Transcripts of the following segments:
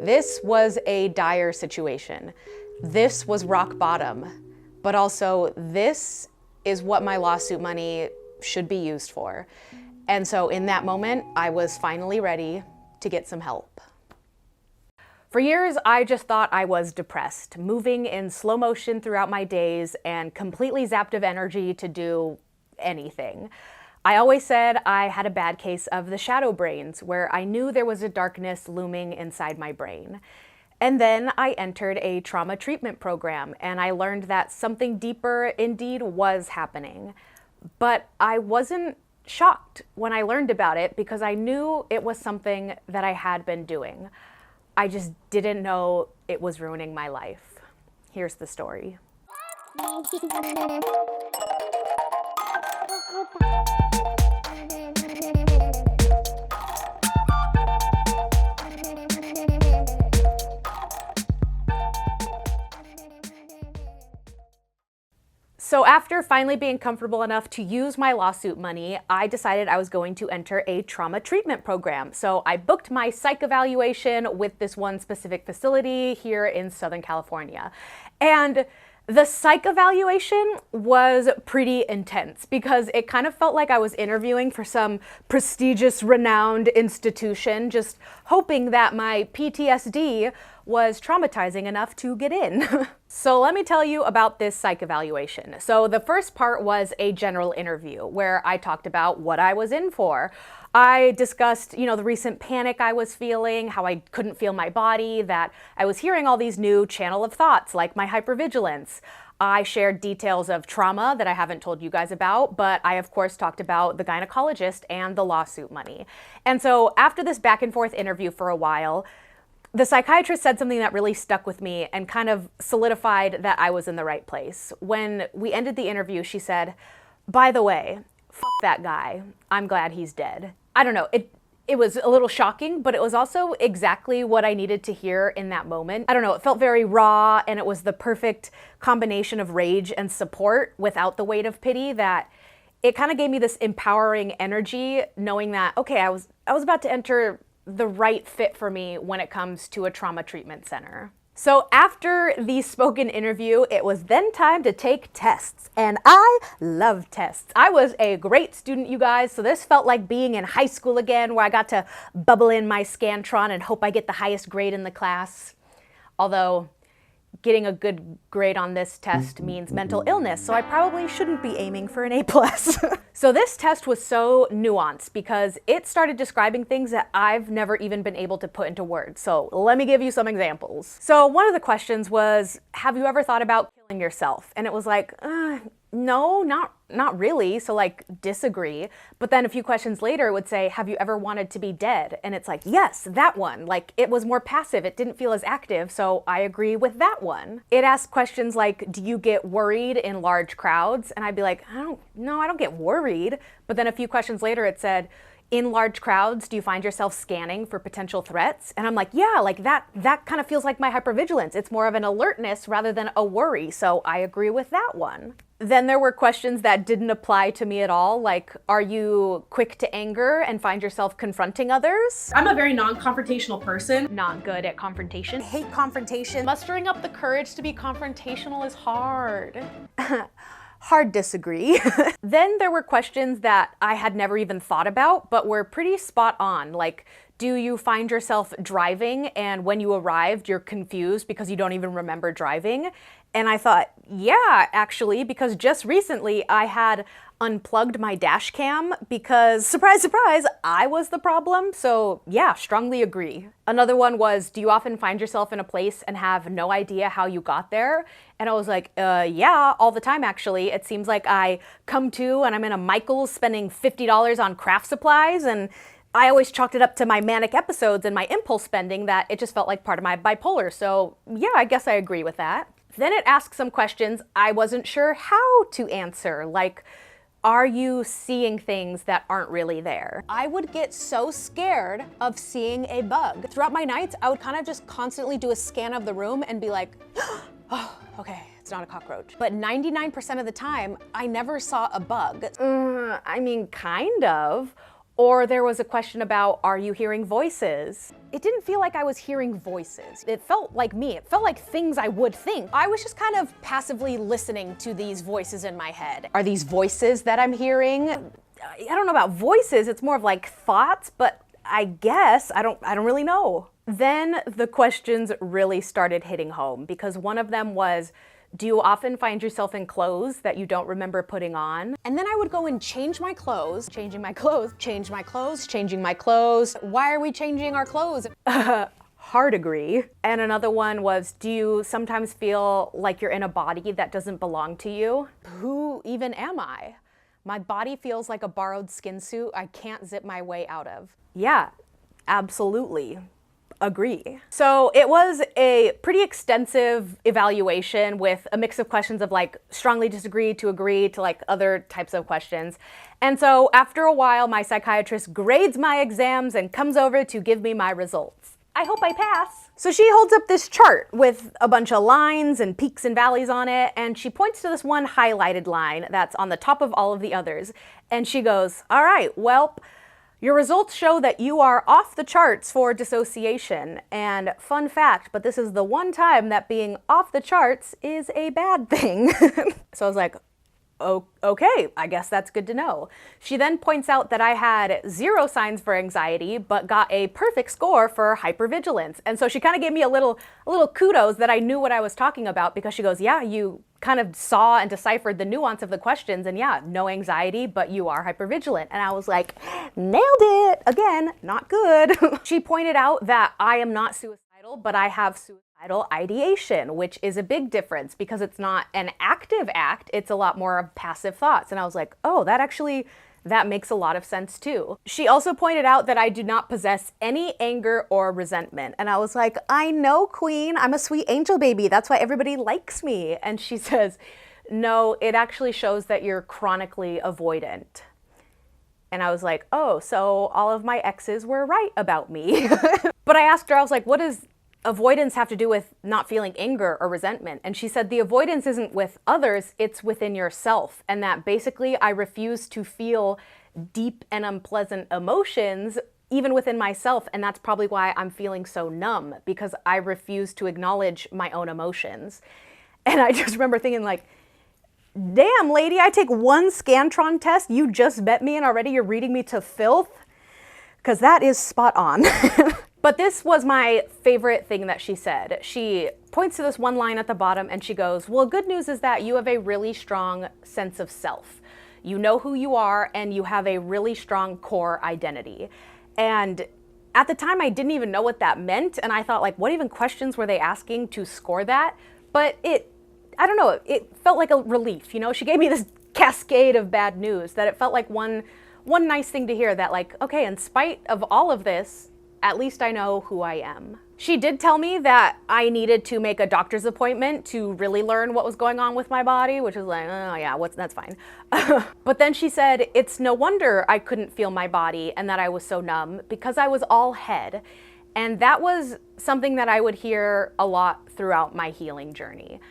This was a dire situation. This was rock bottom, but also this is what my lawsuit money should be used for. And so in that moment, I was finally ready to get some help. For years, I just thought I was depressed, moving in slow motion throughout my days and completely zapped of energy to do anything. I always said I had a bad case of the shadow brains, where I knew there was a darkness looming inside my brain. And then I entered a trauma treatment program, and I learned that something deeper indeed was happening. But I wasn't shocked when I learned about it because I knew it was something that I had been doing. I just didn't know it was ruining my life. Here's the story. So after finally being comfortable enough to use my lawsuit money, I decided I was going to enter a trauma treatment program. So I booked my psych evaluation with this one specific facility here in Southern California. And the psych evaluation was pretty intense because it kind of felt like I was interviewing for some prestigious, renowned institution, just hoping that my PTSD was traumatizing enough to get in. So let me tell you about this psych evaluation. So the first part was a general interview where I talked about what I was in for. I discussed, the recent panic I was feeling, how I couldn't feel my body, that I was hearing all these new channel of thoughts like my hypervigilance. I shared details of trauma that I haven't told you guys about, but I of course talked about the gynecologist and the lawsuit money. And so after this back and forth interview for a while, the psychiatrist said something that really stuck with me and kind of solidified that I was in the right place. When we ended the interview, she said, "By the way, f that guy. I'm glad he's dead." I don't know, it was a little shocking, but it was also exactly what I needed to hear in that moment. I don't know, it felt very raw, and it was the perfect combination of rage and support without the weight of pity that it kind of gave me this empowering energy, knowing that, okay, I was about to enter the right fit for me when it comes to a trauma treatment center. So after the spoken interview, it was then time to take tests, and I love tests. I was a great student, you guys, so this felt like being in high school again, where I got to bubble in my Scantron and hope I get the highest grade in the class. Although getting a good grade on this test means mental illness, so I probably shouldn't be aiming for an A+. So this test was so nuanced because it started describing things that I've never even been able to put into words. So let me give you some examples. So one of the questions was, have you ever thought about killing yourself? And it was like, no, not really. So like, disagree. But then a few questions later it would say, have you ever wanted to be dead? And it's like, yes, that one. Like, it was more passive. It didn't feel as active. So I agree with that one. It asked questions like, do you get worried in large crowds? And I'd be like, I don't get worried. But then a few questions later it said, in large crowds, do you find yourself scanning for potential threats? And I'm like, yeah, like that kind of feels like my hypervigilance. It's more of an alertness rather than a worry. So I agree with that one. Then there were questions that didn't apply to me at all, like, are you quick to anger and find yourself confronting others? I'm a very non-confrontational person. Not good at confrontation. Hate confrontation. Mustering up the courage to be confrontational is hard. Hard disagree. Then there were questions that I had never even thought about, but were pretty spot on, like, do you find yourself driving and when you arrived you're confused because you don't even remember driving? And I thought, yeah, actually, because just recently I had unplugged my dash cam because, surprise, surprise, I was the problem. So yeah, strongly agree. Another one was, do you often find yourself in a place and have no idea how you got there? And I was like, yeah, all the time actually. It seems like I come to and I'm in a Michael's spending $50 on craft supplies, and I always chalked it up to my manic episodes and my impulse spending that it just felt like part of my bipolar. So yeah, I guess I agree with that. Then it asked some questions I wasn't sure how to answer, like, are you seeing things that aren't really there? I would get so scared of seeing a bug. Throughout my nights, I would kind of just constantly do a scan of the room and be like, oh, okay, it's not a cockroach. But 99% of the time, I never saw a bug. I mean, kind of. Or there was a question about, are you hearing voices? It didn't feel like I was hearing voices. It felt like me. It felt like things I would think. I was just kind of passively listening to these voices in my head. Are these voices that I'm hearing? I don't know about voices. It's more of like thoughts, but I guess I don't really know. Then the questions really started hitting home, because one of them was, do you often find yourself in clothes that you don't remember putting on? And then I would go and change my clothes, changing my clothes, change my clothes, changing my clothes. Why are we changing our clothes? Hard agree. And another one was, do you sometimes feel like you're in a body that doesn't belong to you? Who even am I? My body feels like a borrowed skin suit I can't zip my way out of. Yeah, absolutely. Agree. So it was a pretty extensive evaluation with a mix of questions of like strongly disagree to agree to like other types of questions. And so after a while, my psychiatrist grades my exams and comes over to give me my results. I hope I pass. So she holds up this chart with a bunch of lines and peaks and valleys on it, and she points to this one highlighted line that's on the top of all of the others. And she goes, all right, well, your results show that you are off the charts for dissociation. And fun fact, but this is the one time that being off the charts is a bad thing. So I was like, oh, okay, I guess that's good to know. She then points out that I had 0 signs for anxiety, but got a perfect score for hypervigilance. And so she kind of gave me a little kudos that I knew what I was talking about, because she goes, yeah, you kind of saw and deciphered the nuance of the questions, and yeah, no anxiety, but you are hypervigilant. And I was like, nailed it. Again, not good. She pointed out that I am not suicidal, but I have suicidal ideation, which is a big difference because it's not an active act, it's a lot more of passive thoughts. And I was like, oh, that makes a lot of sense too. She also pointed out that I do not possess any anger or resentment. And I was like, I know, queen, I'm a sweet angel baby. That's why everybody likes me. And she says, no, it actually shows that you're chronically avoidant. And I was like, oh, so all of my exes were right about me. But I asked her, I was like, what does avoidance have to do with not feeling anger or resentment? And she said the avoidance isn't with others, it's within yourself. And that basically I refuse to feel deep and unpleasant emotions even within myself. And that's probably why I'm feeling so numb, because I refuse to acknowledge my own emotions. And I just remember thinking like, damn lady, I take one Scantron test, you just bet me and already you're reading me to filth? Because that is spot on. But this was my favorite thing that she said. She points to this one line at the bottom and she goes, well, good news is that you have a really strong sense of self. You know who you are and you have a really strong core identity. And at the time I didn't even know what that meant. And I thought like, what even questions were they asking to score that? But I don't know, it felt like a relief. You know, she gave me this cascade of bad news that it felt like one nice thing to hear, that like, okay, in spite of all of this, at least I know who I am. She did tell me that I needed to make a doctor's appointment to really learn what was going on with my body, which was like, oh yeah, that's fine. But then she said, it's no wonder I couldn't feel my body and that I was so numb, because I was all head. And that was something that I would hear a lot throughout my healing journey.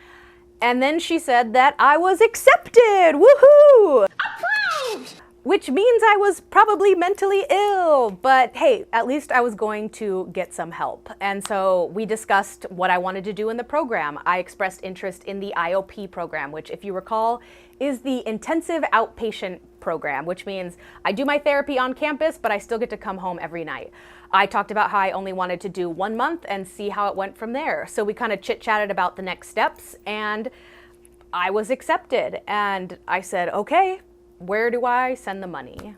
And then she said that I was accepted, woohoo! Approved! Which means I was probably mentally ill, but hey, at least I was going to get some help. And so we discussed what I wanted to do in the program. I expressed interest in the IOP program, which if you recall, is the intensive outpatient program, which means I do my therapy on campus, but I still get to come home every night. I talked about how I only wanted to do 1 month and see how it went from there. So we kind of chit-chatted about the next steps and I was accepted. And I said, okay, where do I send the money?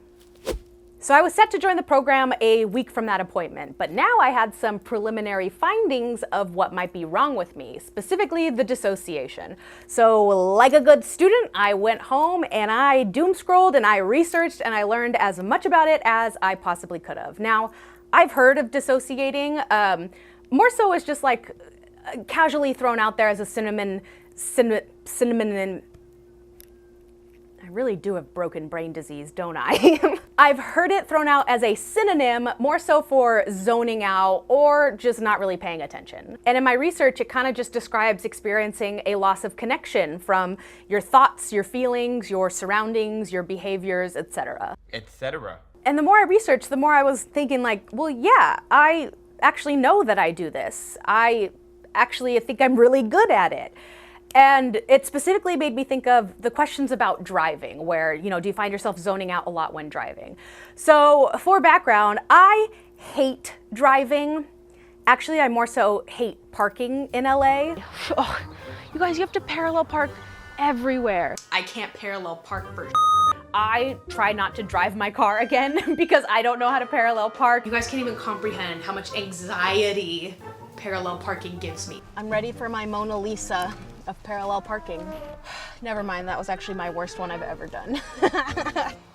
So I was set to join the program a week from that appointment, but now I had some preliminary findings of what might be wrong with me, specifically the dissociation. So like a good student, I went home and I doom scrolled and I researched and I learned as much about it as I possibly could have. Now, I've heard of dissociating, more so as just like casually thrown out there as a synonym. I really do have broken brain disease, don't I? I've heard it thrown out as a synonym, more so for zoning out or just not really paying attention. And in my research, it kind of just describes experiencing a loss of connection from your thoughts, your feelings, your surroundings, your behaviors, etc. Etc. And the more I researched, the more I was thinking like, well, yeah, I actually know that I do this. I actually think I'm really good at it. And it specifically made me think of the questions about driving, where, you know, do you find yourself zoning out a lot when driving? So for background, I hate driving. Actually, I more so hate parking in LA. Oh, you guys, you have to parallel park everywhere. I can't parallel park for I try not to drive my car again because I don't know how to parallel park. You guys can't even comprehend how much anxiety parallel parking gives me. I'm ready for my Mona Lisa of parallel parking. Never mind, that was actually my worst one I've ever done.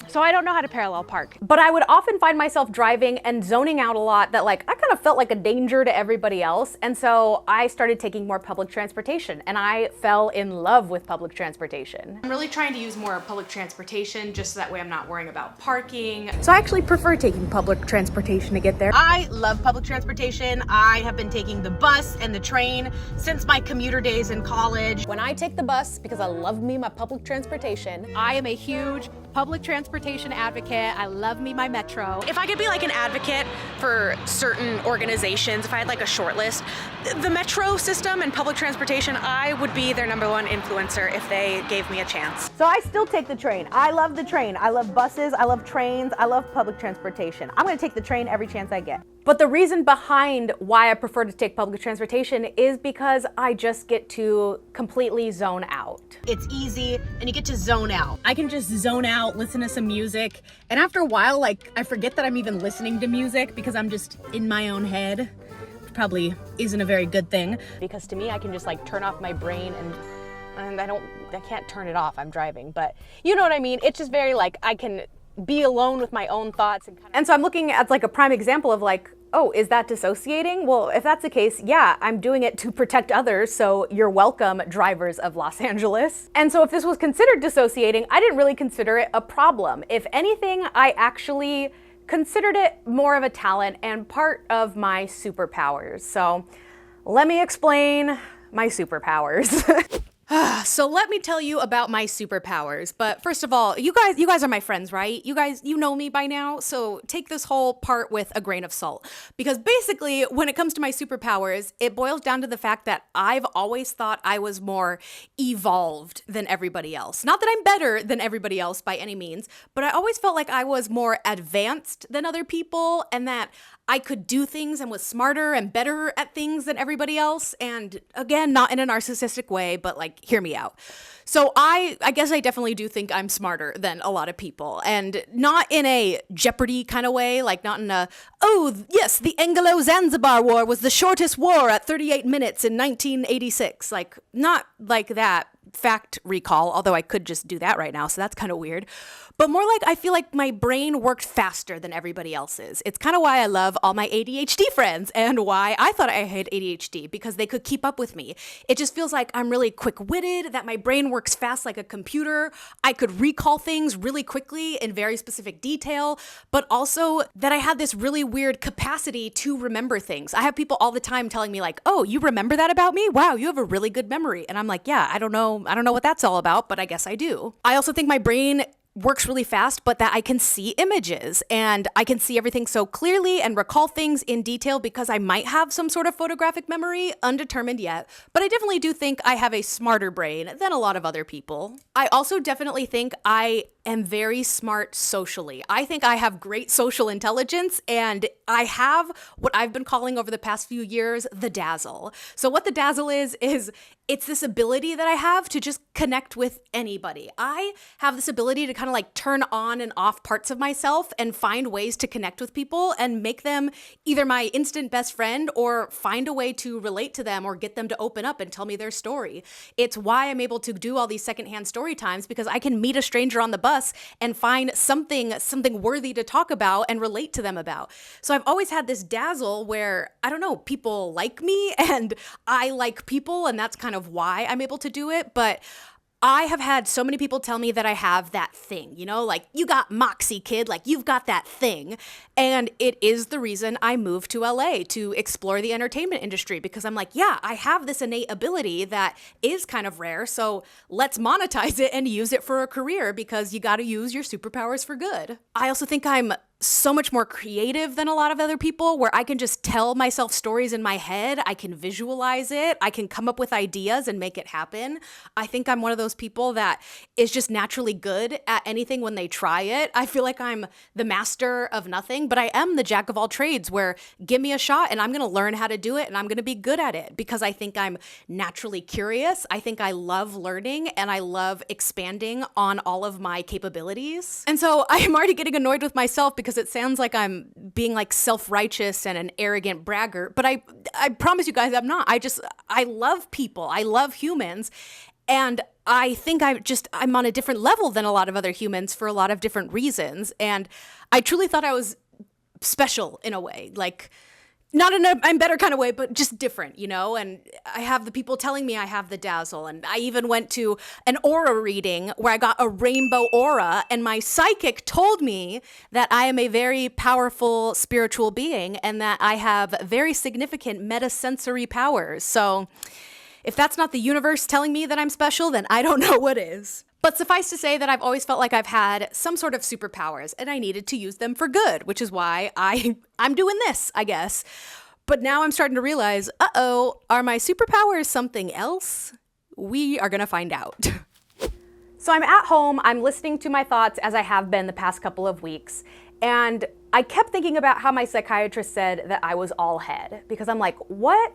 So I don't know how to parallel park. But I would often find myself driving and zoning out a lot that like I kind of felt like a danger to everybody else. And so I started taking more public transportation and I fell in love with public transportation. I'm really trying to use more public transportation just so that way I'm not worrying about parking. So I actually prefer taking public transportation to get there. I love public transportation. I have been taking the bus and the train since my commuter days in college. When I take the bus, because I love me my public transportation, I am a huge public transportation advocate. I love me my metro. If I could be like an advocate for certain organizations, if I had like a short list, the metro system and public transportation, I would be their #1 influencer if they gave me a chance. so I still take the train. I love the train. I love buses. I love trains. I love public transportation. I'm going to take the train every chance I get. But the reason behind why I prefer to take public transportation is because I just get to completely zone out. It's easy and you get to zone out. I can just zone out, listen to some music, and after a while, like, I forget that I'm even listening to music because I'm just in my own head, which probably isn't a very good thing. Because to me, I can just like turn off my brain and I can't turn it off. I'm driving, but you know what I mean? It's just very like, I can be alone with my own thoughts And so I'm looking at like a prime example of like, oh, is that dissociating? Well, if that's the case, yeah, I'm doing it to protect others, so you're welcome, drivers of Los Angeles. And so if this was considered dissociating, I didn't really consider it a problem. If anything, I actually considered it more of a talent and part of my superpowers. So let me explain my superpowers. So let me tell you about my superpowers. But first of all, you guys are my friends, right? You know me by now, so take this whole part with a grain of salt. Because basically, when it comes to my superpowers, it boils down to the fact that I've always thought I was more evolved than everybody else. Not that I'm better than everybody else by any means, but I always felt like I was more advanced than other people and that I could do things and was smarter and better at things than everybody else. And again, not in a narcissistic way, but like, hear me out. So I guess I definitely do think I'm smarter than a lot of people, and not in a Jeopardy kind of way, like not in a, oh yes, the Anglo-Zanzibar War was the shortest war at 38 minutes in 1986. Like, not like that fact recall, although I could just do that right now, so that's kind of weird. But more like I feel like my brain worked faster than everybody else's. It's kind of why I love all my ADHD friends and why I thought I had ADHD, because they could keep up with me. It just feels like I'm really quick-witted, that my brain works fast like a computer. I could recall things really quickly in very specific detail, but also that I had this really weird capacity to remember things. I have people all the time telling me like, oh, you remember that about me? Wow, you have a really good memory. And I'm like, yeah, I don't know what that's all about, but I guess I do. I also think my brain works really fast, but that I can see images and I can see everything so clearly and recall things in detail because I might have some sort of photographic memory, undetermined yet, but I definitely do think I have a smarter brain than a lot of other people. I also definitely think I am very smart socially. I think I have great social intelligence, and I have what I've been calling over the past few years the dazzle. So what the dazzle is it's this ability that I have to just connect with anybody. I have this ability to kind of like turn on and off parts of myself and find ways to connect with people and make them either my instant best friend or find a way to relate to them or get them to open up and tell me their story. It's why I'm able to do all these secondhand story times, because I can meet a stranger on the bus and find something worthy to talk about and relate to them about. So I've always had this dazzle where, I don't know, people like me and I like people, and that's kind of why I'm able to do it. But I have had so many people tell me that I have that thing, you know, like, you got moxie, kid, like you've got that thing. And it is the reason I moved to LA to explore the entertainment industry, because I'm like, yeah, I have this innate ability that is kind of rare. So let's monetize it and use it for a career, because you got to use your superpowers for good. I also think I'm so much more creative than a lot of other people, where I can just tell myself stories in my head. I can visualize it. I can come up with ideas and make it happen. I think I'm one of those people that is just naturally good at anything when they try it. I feel like I'm the master of nothing, but I am the jack of all trades, where give me a shot and I'm going to learn how to do it and I'm going to be good at it because I think I'm naturally curious. I think I love learning and I love expanding on all of my capabilities. And so I'm already getting annoyed with myself because it sounds like I'm being like self-righteous and an arrogant braggart, but I promise you guys I'm not. I love people. I love humans. And I think I'm on a different level than a lot of other humans for a lot of different reasons. And I truly thought I was special in a way, like not in a I'm better kind of way, but just different, you know? And I have the people telling me I have the dazzle. And I even went to an aura reading where I got a rainbow aura, and my psychic told me that I am a very powerful spiritual being and that I have very significant metasensory powers. So if that's not the universe telling me that I'm special, then I don't know what is. But suffice to say that I've always felt like I've had some sort of superpowers and I needed to use them for good, which is why I'm doing this, I guess. But now I'm starting to realize, are my superpowers something else? We are gonna find out. So I'm at home, I'm listening to my thoughts as I have been the past couple of weeks, and I kept thinking about how my psychiatrist said that I was all head, because I'm like, what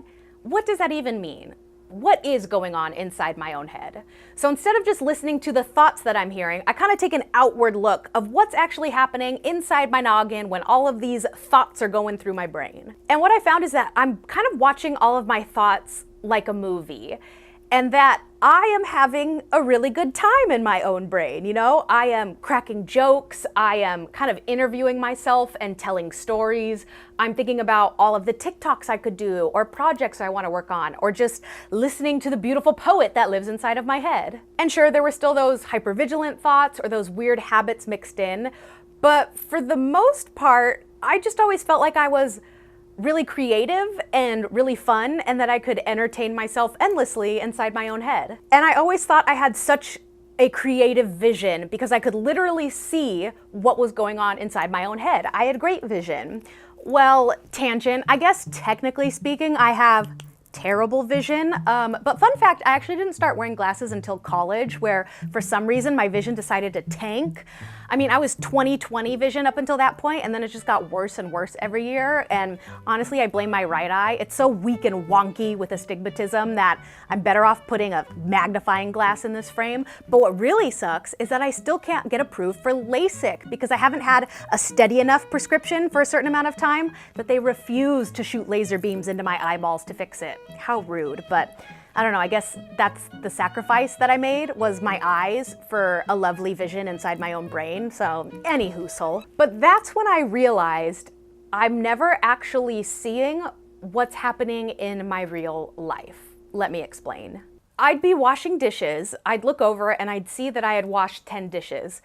does that even mean? What is going on inside my own head? So instead of just listening to the thoughts that I'm hearing, I kind of take an outward look of what's actually happening inside my noggin when all of these thoughts are going through my brain. And what I found is that I'm kind of watching all of my thoughts like a movie, and that I am having a really good time in my own brain, you know? I am cracking jokes, I am kind of interviewing myself and telling stories. I'm thinking about all of the TikToks I could do, or projects I want to work on, or just listening to the beautiful poet that lives inside of my head. And sure, there were still those hypervigilant thoughts or those weird habits mixed in, but for the most part, I just always felt like I was really creative and really fun, and that I could entertain myself endlessly inside my own head. And I always thought I had such a creative vision because I could literally see what was going on inside my own head. I had great vision. Well, tangent, I guess technically speaking, I have terrible vision. But fun fact, I actually didn't start wearing glasses until college, where for some reason my vision decided to tank. I mean, I was 20/20 vision up until that point, and then it just got worse and worse every year. And honestly, I blame my right eye. It's so weak and wonky with astigmatism that I'm better off putting a magnifying glass in this frame. But what really sucks is that I still can't get approved for LASIK because I haven't had a steady enough prescription for a certain amount of time that they refuse to shoot laser beams into my eyeballs to fix it. How rude, but I don't know, I guess that's the sacrifice that I made, was my eyes for a lovely vision inside my own brain, so anywho. But that's when I realized I'm never actually seeing what's happening in my real life. Let me explain. I'd be washing dishes, I'd look over and I'd see that I had washed 10 dishes,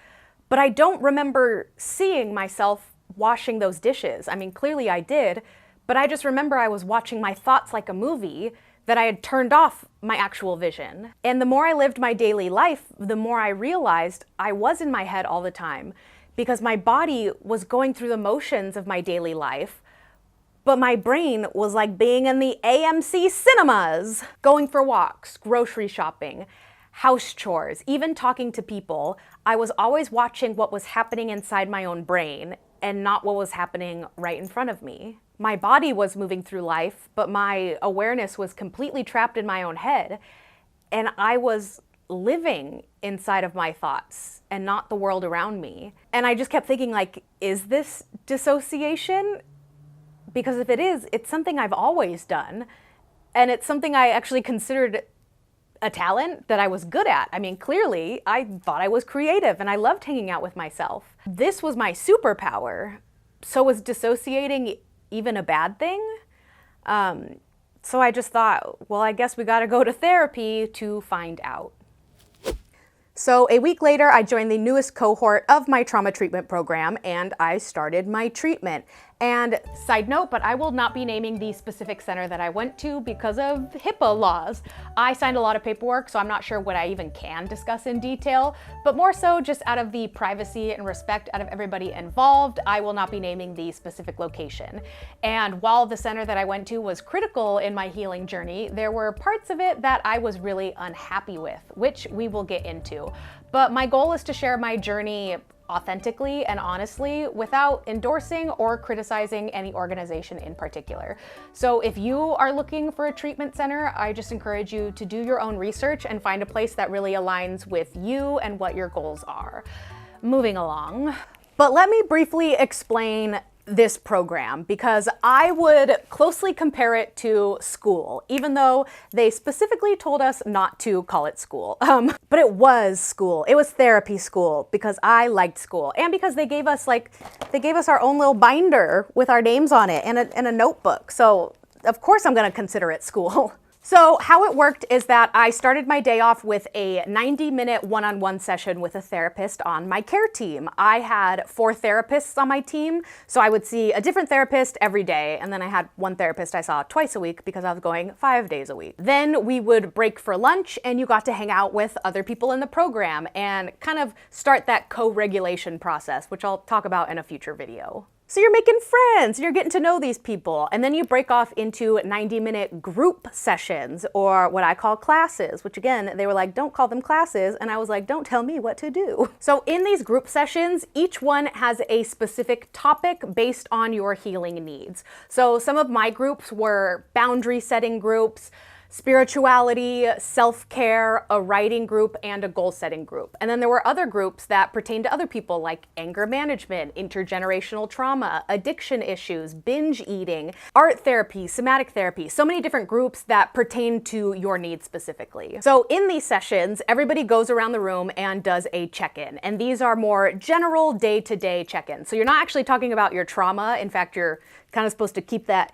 but I don't remember seeing myself washing those dishes. I mean, clearly I did, but I just remember I was watching my thoughts like a movie, that I had turned off my actual vision. And the more I lived my daily life, the more I realized I was in my head all the time, because my body was going through the motions of my daily life, but my brain was like being in the AMC cinemas, going for walks, grocery shopping, house chores, even talking to people. I was always watching what was happening inside my own brain and not what was happening right in front of me. My body was moving through life, but my awareness was completely trapped in my own head, and I was living inside of my thoughts and not the world around me. And I just kept thinking, like, is this dissociation? Because if it is, it's something I've always done, and it's something I actually considered a talent that I was good at. I mean, clearly, I thought I was creative and I loved hanging out with myself. This was my superpower. So was dissociating even a bad thing? So I just thought, well, I guess we gotta go to therapy to find out. So a week later, I joined the newest cohort of my trauma treatment program and I started my treatment. And side note, but I will not be naming the specific center that I went to because of HIPAA laws. I signed a lot of paperwork, so I'm not sure what I even can discuss in detail, but more so just out of the privacy and respect out of everybody involved, I will not be naming the specific location. And while the center that I went to was critical in my healing journey, there were parts of it that I was really unhappy with, which we will get into. But my goal is to share my journey authentically and honestly without endorsing or criticizing any organization in particular. So if you are looking for a treatment center, I just encourage you to do your own research and find a place that really aligns with you and what your goals are. Moving along. But let me briefly explain this program, because I would closely compare it to school, even though they specifically told us not to call it school. But it was school. It was therapy school because I liked school, and because they gave us our own little binder with our names on it and a notebook. So of course I'm going to consider it school. So how it worked is that I started my day off with a 90-minute one-on-one session with a therapist on my care team. I had 4 therapists on my team, so I would see a different therapist every day, and then I had one therapist I saw twice a week because I was going 5 days a week. Then we would break for lunch, and you got to hang out with other people in the program and kind of start that co-regulation process, which I'll talk about in a future video. So you're making friends, you're getting to know these people, and then you break off into 90-minute group sessions, or what I call classes, which again, they were like, don't call them classes, and I was like, don't tell me what to do. So in these group sessions, each one has a specific topic based on your healing needs. So some of my groups were boundary setting groups, spirituality, self-care, a writing group, and a goal-setting group. And then there were other groups that pertained to other people, like anger management, intergenerational trauma, addiction issues, binge eating, art therapy, somatic therapy, so many different groups that pertain to your needs specifically. So in these sessions, everybody goes around the room and does a check-in. And these are more general day-to-day check-ins. So you're not actually talking about your trauma. In fact, you're kind of supposed to keep that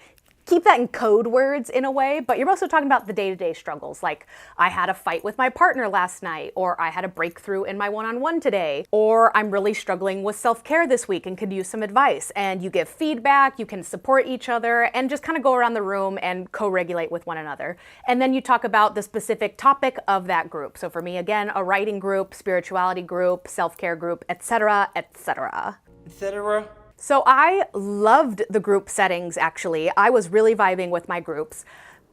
in code words in a way, but you're also talking about the day-to-day struggles, like I had a fight with my partner last night, or I had a breakthrough in my one-on-one today, or I'm really struggling with self-care this week and could use some advice. And you give feedback, you can support each other, and just kind of go around the room and co-regulate with one another. And then you talk about the specific topic of that group. So for me, again, a writing group, spirituality group, self-care group, etc., etc. Etc. So I loved the group settings, actually. I was really vibing with my groups.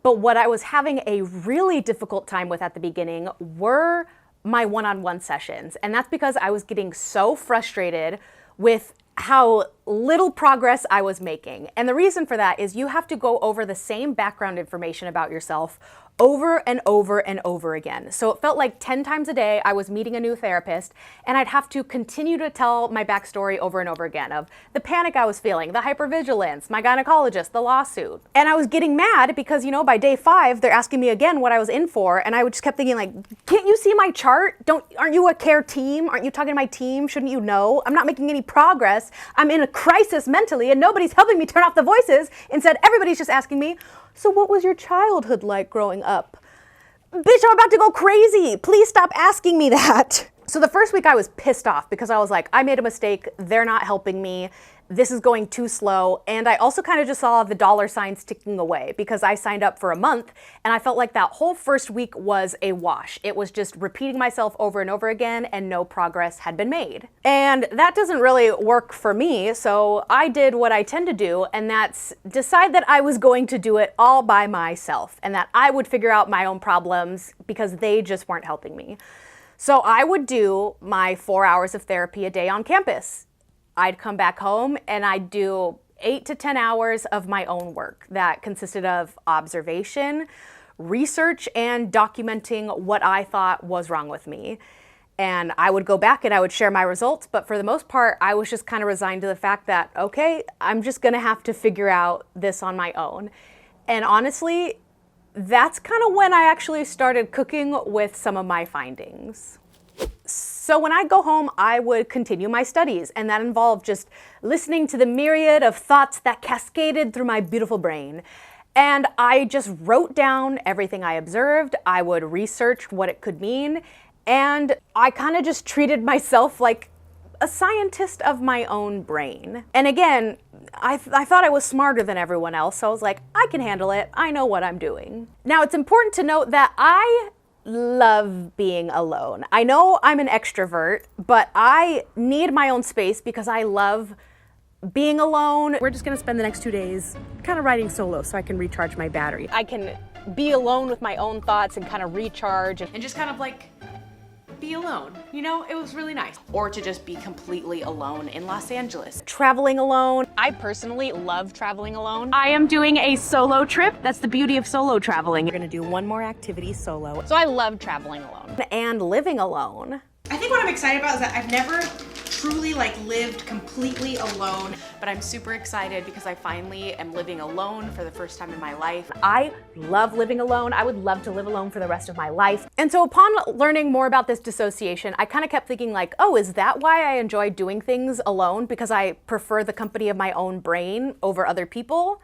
But what I was having a really difficult time with at the beginning were my one-on-one sessions. And that's because I was getting so frustrated with how little progress I was making. And the reason for that is you have to go over the same background information about yourself over and over and over again. So it felt like 10 times a day I was meeting a new therapist, and I'd have to continue to tell my backstory over and over again of the panic I was feeling, the hypervigilance, my gynecologist, the lawsuit. And I was getting mad because, you know, by day 5, they're asking me again what I was in for, and I just kept thinking like, can't you see my chart? Aren't you a care team? Aren't you talking to my team? Shouldn't you know? I'm not making any progress. I'm in a crisis mentally, and nobody's helping me turn off the voices. Instead, everybody's just asking me, so what was your childhood like growing up? Bitch, I'm about to go crazy. Please stop asking me that. So the first week I was pissed off because I was like, I made a mistake. They're not helping me. This is going too slow. And I also kind of just saw the dollar signs ticking away because I signed up for a month, and I felt like that whole first week was a wash. It was just repeating myself over and over again, and no progress had been made. And that doesn't really work for me, so I did what I tend to do, and that's decide that I was going to do it all by myself, and that I would figure out my own problems because they just weren't helping me. So I would do my 4 hours of therapy a day on campus. I'd come back home and I'd do 8 to 10 hours of my own work that consisted of observation, research, and documenting what I thought was wrong with me. And I would go back and I would share my results, but for the most part, I was just kind of resigned to the fact that, okay, I'm just gonna have to figure out this on my own. And honestly, that's kind of when I actually started cooking with some of my findings. So when I go home, I would continue my studies, and that involved just listening to the myriad of thoughts that cascaded through my beautiful brain. And I just wrote down everything I observed. I would research what it could mean, and I kind of just treated myself like a scientist of my own brain. And again, I thought I was smarter than everyone else, so I was like, I can handle it. I know what I'm doing. Now, it's important to note that I love being alone. I know I'm an extrovert, but I need my own space because I love being alone. We're just gonna spend the next 2 days kind of riding solo so I can recharge my battery. I can be alone with my own thoughts and kind of recharge. And just kind of like be alone. You know, it was really nice. Or to just be completely alone in Los Angeles. Traveling alone. I personally love traveling alone. I am doing a solo trip. That's the beauty of solo traveling. We're gonna do one more activity solo. So I love traveling alone. And living alone. I think what I'm excited about is that I've never truly lived completely alone, but I'm super excited because I finally am living alone for the first time in my life. I love living alone. I would love to live alone for the rest of my life. And so upon learning more about this dissociation, I kind of kept thinking oh, is that why I enjoy doing things alone? Because I prefer the company of my own brain over other people?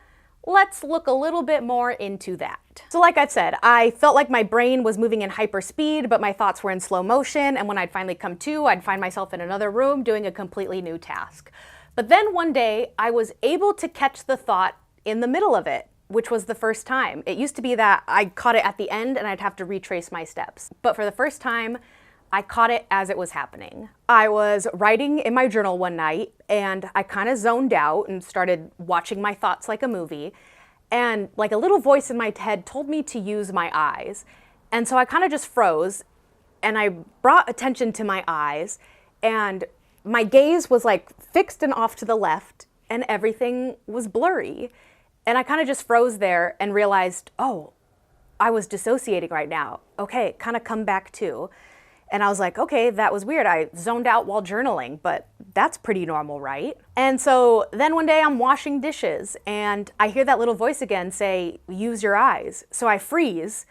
Let's look a little bit more into that. So like I've said, I felt like my brain was moving in hyper speed, but my thoughts were in slow motion. And when I'd finally come to, I'd find myself in another room doing a completely new task. But then one day I was able to catch the thought in the middle of it, which was the first time. It used to be that I caught it at the end and I'd have to retrace my steps. But for the first time, I caught it as it was happening. I was writing in my journal one night and I kind of zoned out and started watching my thoughts like a movie. And a little voice in my head told me to use my eyes. And so I kind of just froze and I brought attention to my eyes and my gaze was fixed and off to the left and everything was blurry. And I kind of just froze there and realized, oh, I was dissociating right now. Okay, kind of come back to. And I was like, okay, that was weird. I zoned out while journaling, but that's pretty normal, right? And so then one day I'm washing dishes and I hear that little voice again say, use your eyes. So I freeze,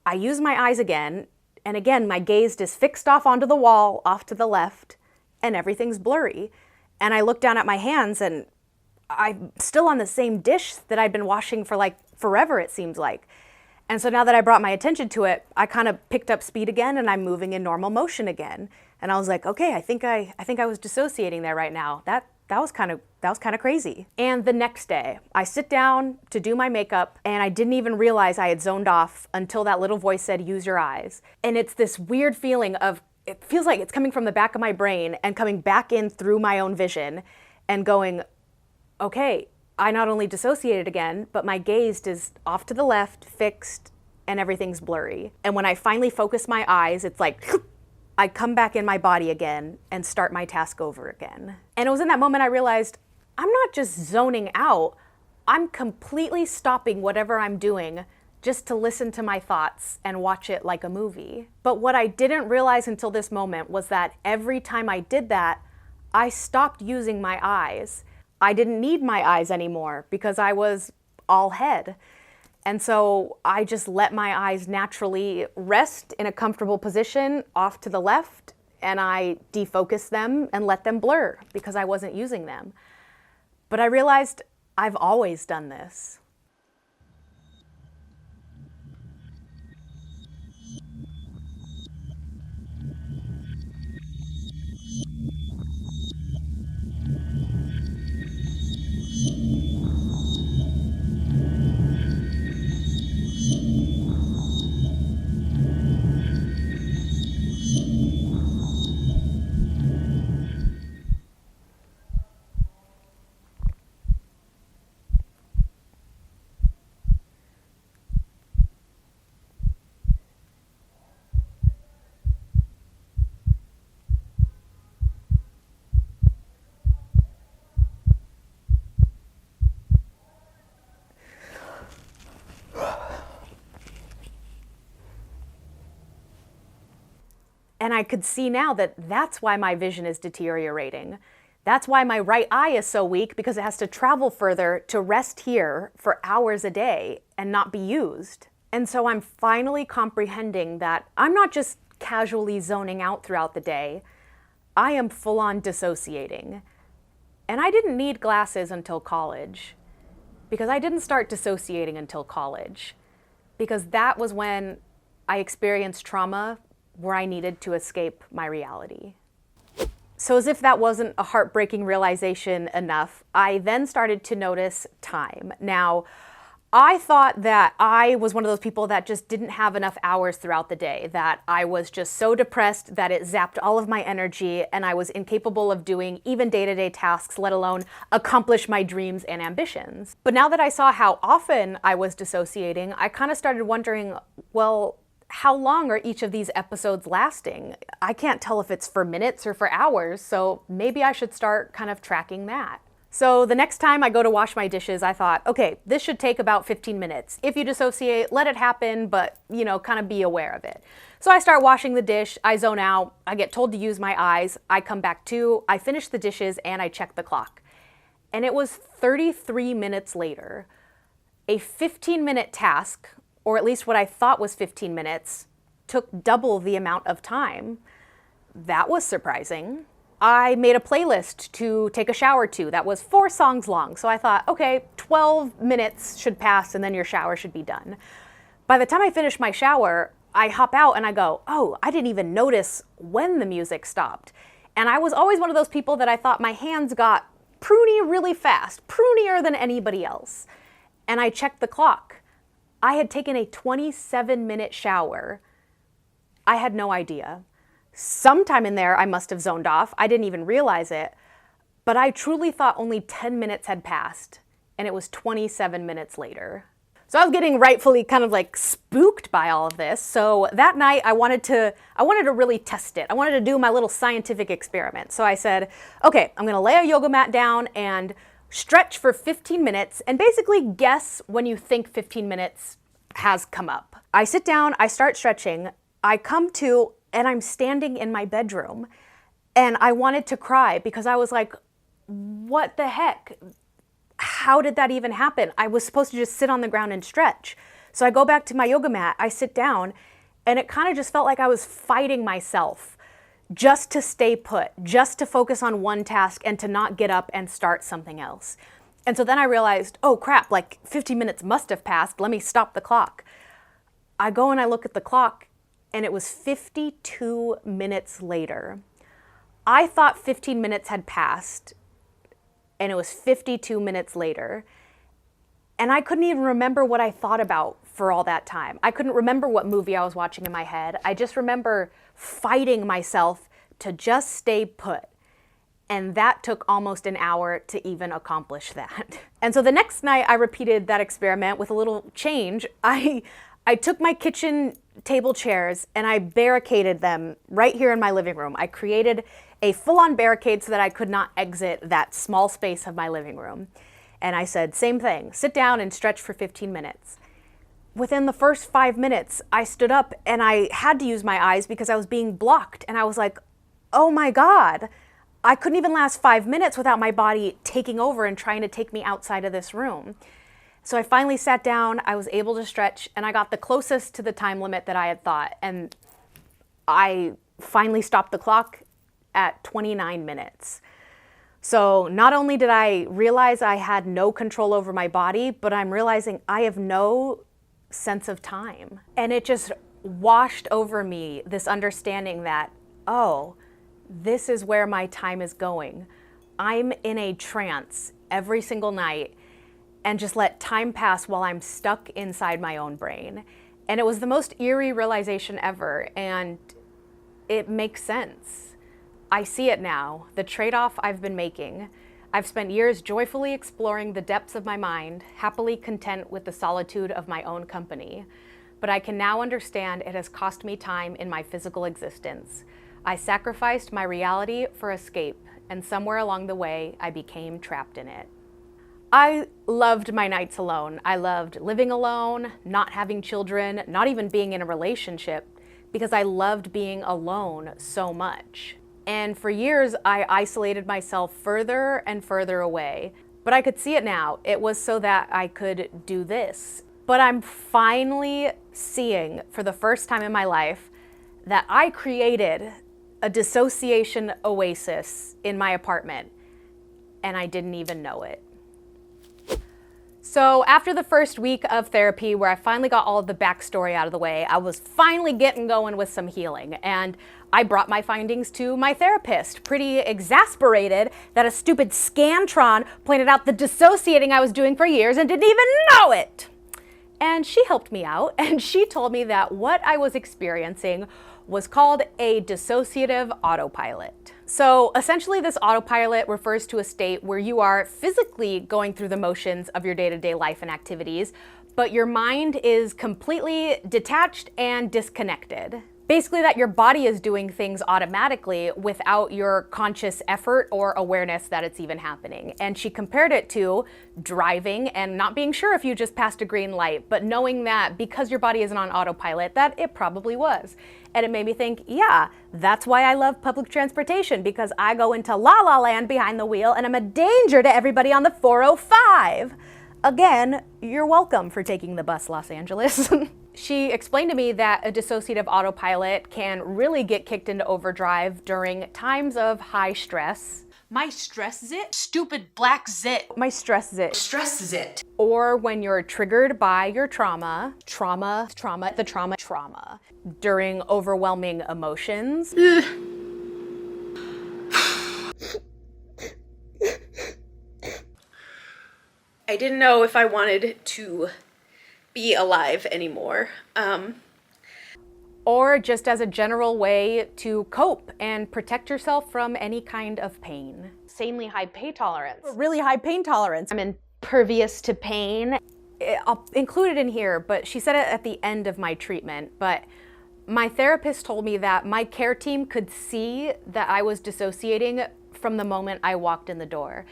I use my eyes again, and again, my gaze is fixed off onto the wall, off to the left, and everything's blurry. And I look down at my hands and I'm still on the same dish that I'd been washing for forever, it seems like. And so now that I brought my attention to it, I kind of picked up speed again and I'm moving in normal motion again. And I was like, okay, I think I was dissociating there right now. That was kind of crazy. And the next day, I sit down to do my makeup and I didn't even realize I had zoned off until that little voice said, use your eyes. And it's this weird feeling of, it feels like it's coming from the back of my brain and coming back in through my own vision and going, okay, I not only dissociated again, but my gaze is off to the left, fixed, and everything's blurry. And when I finally focus my eyes, it's I come back in my body again and start my task over again. And it was in that moment I realized, I'm not just zoning out, I'm completely stopping whatever I'm doing just to listen to my thoughts and watch it like a movie. But what I didn't realize until this moment was that every time I did that, I stopped using my eyes. I didn't need my eyes anymore because I was all head. And so I just let my eyes naturally rest in a comfortable position off to the left and I defocused them and let them blur because I wasn't using them. But I realized I've always done this. And I could see now that that's why my vision is deteriorating. That's why my right eye is so weak, because it has to travel further to rest here for hours a day and not be used. And so I'm finally comprehending that I'm not just casually zoning out throughout the day. I am full-on dissociating. And I didn't need glasses until college, because I didn't start dissociating until college, because that was when I experienced trauma where I needed to escape my reality. So as if that wasn't a heartbreaking realization enough, I then started to notice time. Now, I thought that I was one of those people that just didn't have enough hours throughout the day, that I was just so depressed that it zapped all of my energy and I was incapable of doing even day-to-day tasks, let alone accomplish my dreams and ambitions. But now that I saw how often I was dissociating, I kind of started wondering, well, how long are each of these episodes lasting? I can't tell if it's for minutes or for hours, so maybe I should start kind of tracking that. So the next time I go to wash my dishes, I thought, okay, this should take about 15 minutes. If you dissociate, let it happen, but, kind of be aware of it. So I start washing the dish, I zone out, I get told to use my eyes, I come back to, I finish the dishes, and I check the clock. And it was 33 minutes later. A 15-minute task, or at least what I thought was 15 minutes, took double the amount of time. That was surprising. I made a playlist to take a shower to that was 4 songs long. So I thought, okay, 12 minutes should pass and then your shower should be done. By the time I finish my shower, I hop out and I go, oh, I didn't even notice when the music stopped. And I was always one of those people that I thought my hands got pruny really fast, prunier than anybody else. And I checked the clock. I had taken a 27-minute shower. I had no idea. Sometime in there, I must have zoned off. I didn't even realize it. But I truly thought only 10 minutes had passed, and it was 27 minutes later. So I was getting rightfully kind of like spooked by all of this. So that night, I wanted to really test it. I wanted to do my little scientific experiment. So I said, okay, I'm gonna lay a yoga mat down and stretch for 15 minutes and basically guess when you think 15 minutes has come up. I sit down, I start stretching, I come to, and I'm standing in my bedroom, and I wanted to cry because I was like, what the heck? How did that even happen? I was supposed to just sit on the ground and stretch. So I go back to my yoga mat, I sit down, and it kind of just felt like I was fighting myself just to stay put, just to focus on one task and to not get up and start something else. And so then I realized, oh crap, like 50 minutes must have passed. Let me stop the clock. I go and I look at the clock, and it was 52 minutes later. I thought 15 minutes had passed, and it was 52 minutes later. And I couldn't even remember what I thought about for all that time. I couldn't remember what movie I was watching in my head. I just remember fighting myself to just stay put. And that took almost an hour to even accomplish that. And so the next night I repeated that experiment with a little change. I took my kitchen table chairs and I barricaded them right here in my living room. I created a full-on barricade so that I could not exit that small space of my living room. And I said, same thing, sit down and stretch for 15 minutes. Within the first 5 minutes, I stood up and I had to use my eyes because I was being blocked. And I was like, oh my God, I couldn't even last 5 minutes without my body taking over and trying to take me outside of this room. So I finally sat down, I was able to stretch, and I got the closest to the time limit that I had thought. And I finally stopped the clock at 29 minutes. So not only did I realize I had no control over my body, but I'm realizing I have no sense of time. And it just washed over me, this understanding that, oh, this is where my time is going. I'm in a trance every single night and just let time pass while I'm stuck inside my own brain. And it was the most eerie realization ever, and it makes sense. I see it now, the trade-off I've been making. I've spent years joyfully exploring the depths of my mind, happily content with the solitude of my own company. But I can now understand it has cost me time in my physical existence. I sacrificed my reality for escape, and somewhere along the way, I became trapped in it. I loved my nights alone. I loved living alone, not having children, not even being in a relationship, because I loved being alone so much. And for years, I isolated myself further and further away. But I could see it now. It was so that I could do this. But I'm finally seeing, for the first time in my life, that I created a dissociation oasis in my apartment, and I didn't even know it. So after the first week of therapy, where I finally got all of the backstory out of the way, I was finally getting going with some healing. And I brought my findings to my therapist, pretty exasperated that a stupid Scantron pointed out the dissociating I was doing for years and didn't even know it. And she helped me out, and she told me that what I was experiencing was called a dissociative autopilot. So essentially this autopilot refers to a state where you are physically going through the motions of your day-to-day life and activities, but your mind is completely detached and disconnected. Basically that your body is doing things automatically without your conscious effort or awareness that it's even happening. And she compared it to driving and not being sure if you just passed a green light, but knowing that because your body isn't on autopilot, that it probably was. And it made me think, yeah, that's why I love public transportation, because I go into la la land behind the wheel and I'm a danger to everybody on the 405. Again, you're welcome for taking the bus, Los Angeles. She explained to me that a dissociative autopilot can really get kicked into overdrive during times of high stress. My stress zit? Stupid black zit. My stress zit. Stress zit. Or when you're triggered by your trauma. During overwhelming emotions. I didn't know if I wanted to be alive anymore. Or just as a general way to cope and protect yourself from any kind of pain. Insanely high pain tolerance. Really high pain tolerance. I'm impervious to pain. I'll include it in here, but she said it at the end of my treatment. But my therapist told me that my care team could see that I was dissociating from the moment I walked in the door.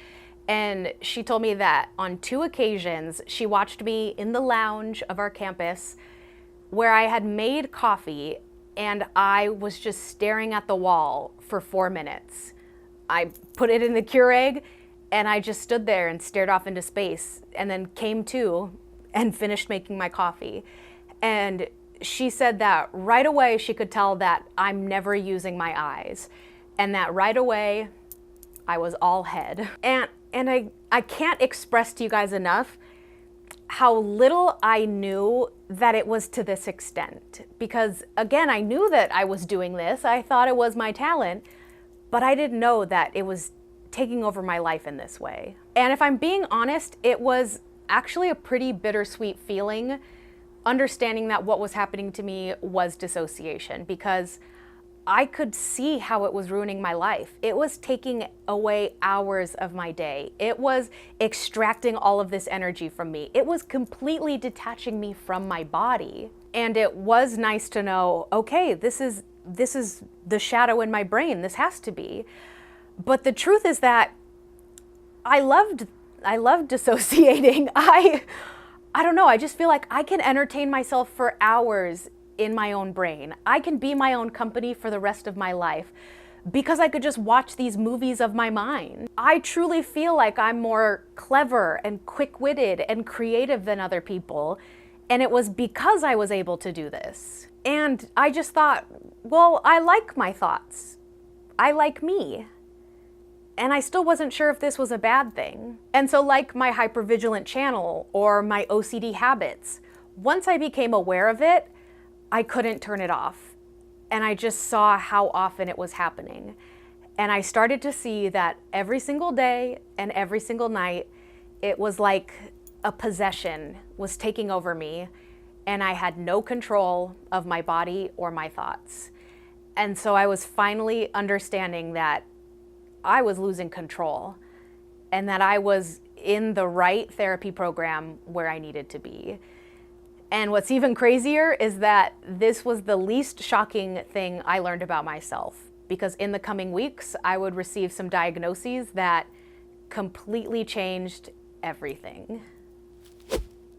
And she told me that on 2 occasions, she watched me in the lounge of our campus where I had made coffee and I was just staring at the wall for 4 minutes. I put it in the Keurig and I just stood there and stared off into space and then came to and finished making my coffee. And she said that right away she could tell that I'm never using my eyes, and that right away I was all head. And I can't express to you guys enough how little I knew that it was to this extent. Because again, I knew that I was doing this. I thought it was my talent, but I didn't know that it was taking over my life in this way. And if I'm being honest, it was actually a pretty bittersweet feeling, understanding that what was happening to me was dissociation, because I could see how it was ruining my life. It was taking away hours of my day. It was extracting all of this energy from me. It was completely detaching me from my body. And it was nice to know, okay, this is the shadow in my brain. This has to be. But the truth is that I loved dissociating. I don't know, I just feel like I can entertain myself for hours in my own brain. I can be my own company for the rest of my life because I could just watch these movies of my mind. I truly feel like I'm more clever and quick-witted and creative than other people, and it was because I was able to do this. And I just thought, well, I like my thoughts. I like me. And I still wasn't sure if this was a bad thing. And so like my hypervigilant channel or my OCD habits, once I became aware of it, I couldn't turn it off. And I just saw how often it was happening. And I started to see that every single day and every single night, it was like a possession was taking over me, and I had no control of my body or my thoughts. And so I was finally understanding that I was losing control and that I was in the right therapy program where I needed to be. And what's even crazier is that this was the least shocking thing I learned about myself, because in the coming weeks, I would receive some diagnoses that completely changed everything.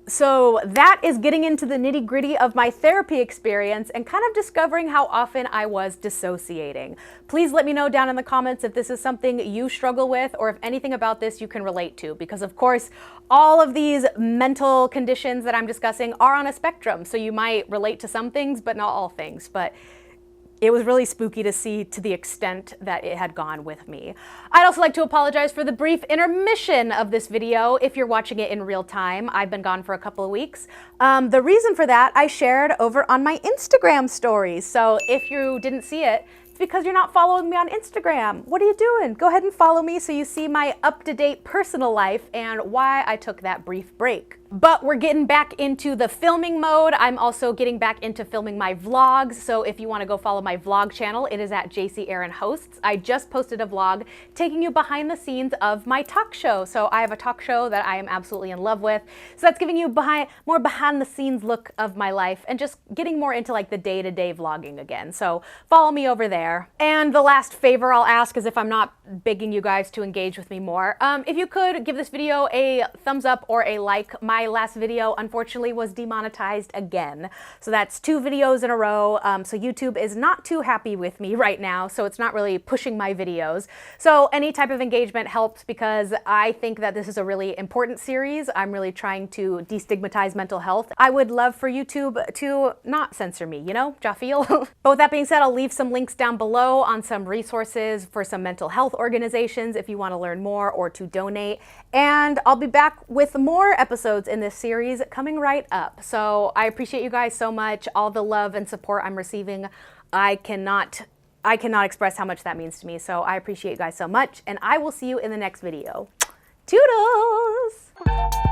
So that is getting into the nitty-gritty of my therapy experience and kind of discovering how often I was dissociating. Please let me know down in the comments if this is something you struggle with or if anything about this you can relate to, because of course, all of these mental conditions that I'm discussing are on a spectrum, so you might relate to some things, but not all things. But it was really spooky to see to the extent that it had gone with me. I'd also like to apologize for the brief intermission of this video. If you're watching it in real time, I've been gone for a couple of weeks. The reason for that I shared over on my Instagram stories. So if you didn't see it, it's because you're not following me on Instagram. What are you doing? Go ahead and follow me so you see my up-to-date personal life and why I took that brief break. But we're getting back into the filming mode. I'm also getting back into filming my vlogs. So if you want to go follow my vlog channel, it is at JC Aaron Hosts. I just posted a vlog taking you behind the scenes of my talk show. So I have a talk show that I am absolutely in love with. So that's giving you more behind the scenes look of my life and just getting more into like the day-to-day vlogging again. So follow me over there. And the last favor I'll ask is if I'm not begging you guys to engage with me more, if you could give this video a thumbs up or a like. My last video unfortunately was demonetized again. So that's 2 videos in a row. So YouTube is not too happy with me right now. So it's not really pushing my videos. So any type of engagement helps because I think that this is a really important series. I'm really trying to destigmatize mental health. I would love for YouTube to not censor me, you know, Jafeel. But with that being said, I'll leave some links down below on some resources for some mental health organizations if you want to learn more or to donate. And I'll be back with more episodes in this series coming right up. So I appreciate you guys so much. All the love and support I'm receiving, I cannot express how much that means to me. So I appreciate you guys so much, and I will see you in the next video. Toodles!